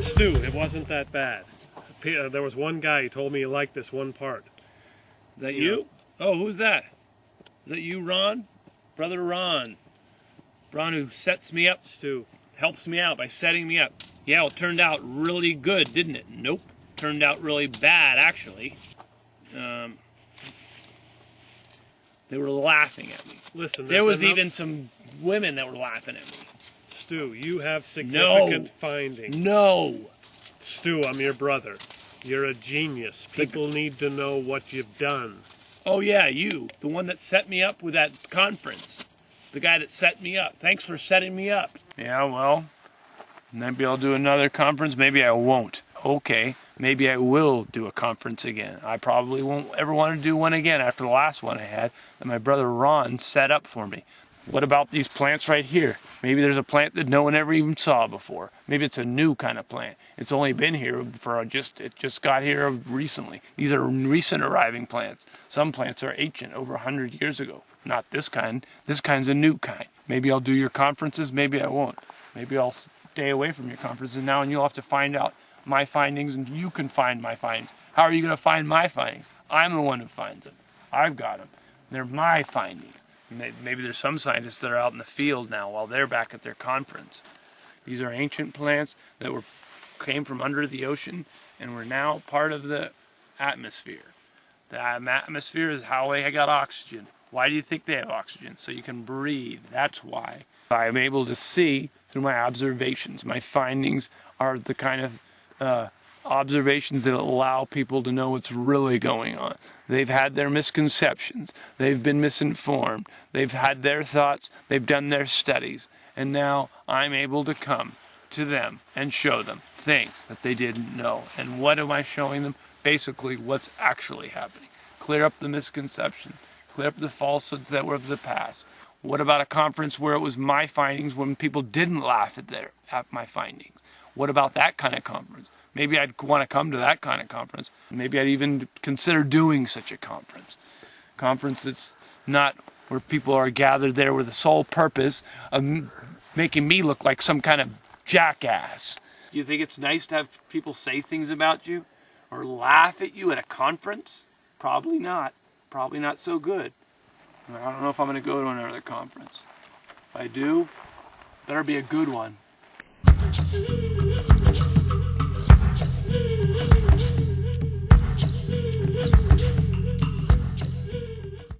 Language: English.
Stu, it wasn't that bad. There was one guy who told me he liked this one part. Is that you? Oh, who's that? Is that you, Ron? Brother Ron. Ron, who sets me up, Stu. Helps me out by setting me up. Yeah, well, it turned out really good, didn't it? Nope. Turned out really bad, actually. They were laughing at me. Listen, there was even some women that were laughing at me. Stu, you have significant findings. No. Stu, I'm your brother. You're a genius. People need to know what you've done. Oh yeah, you. The one that set me up with that conference. The guy that set me up. Thanks for setting me up. Yeah, well, maybe I'll do another conference. Maybe I won't. Okay, maybe I will do a conference again. I probably won't ever want to do one again after the last one I had that my brother Ron set up for me. What about these plants right here? Maybe there's a plant that no one ever even saw before. Maybe it's a new kind of plant. It's only been here for it just got here recently. These are recent arriving plants. Some plants are ancient, over 100 years ago. Not this kind. This kind's a new kind. Maybe I'll do your conferences, maybe I won't. Maybe I'll stay away from your conferences now and you'll have to find out my findings and you can find my findings. How are you going to find my findings? I'm the one who finds them. I've got them. They're my findings. Maybe there's some scientists that are out in the field now while they're back at their conference. These are ancient plants that came from under the ocean and were now part of the atmosphere. The atmosphere is how they got oxygen. Why do you think they have oxygen? So you can breathe. That's why. I'm able to see through my observations. My findings are the kind of observations that allow people to know what's really going on. They've had their misconceptions. They've been misinformed. They've had their thoughts. They've done their studies. And now I'm able to come to them and show them things that they didn't know. And what am I showing them? Basically, what's actually happening. Clear up the misconception. Clear up the falsehoods that were of the past. What about a conference where it was my findings when people didn't laugh at my findings? What about that kind of conference? Maybe I'd want to come to that kind of conference. Maybe I'd even consider doing such a conference. Conference that's not where people are gathered there with the sole purpose of making me look like some kind of jackass. Do you think it's nice to have people say things about you or laugh at you at a conference? Probably not. Probably not so good. I don't know if I'm going to go to another conference. If I do, better be a good one.